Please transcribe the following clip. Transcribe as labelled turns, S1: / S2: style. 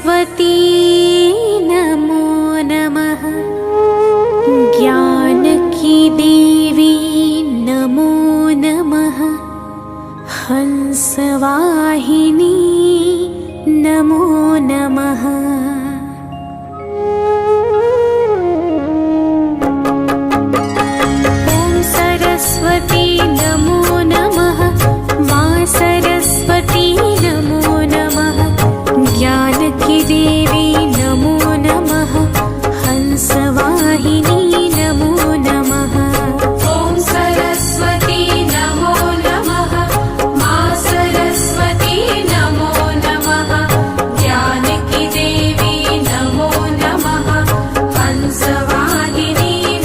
S1: सरस्वती नमो नमः। ज्ञानकी देवी नमो नमः। हंसवाहिनी नमो नमः। ॐ सरस्वती नमो नमः। मां सरस्वती नमो नमः। ज्ञानकी देवी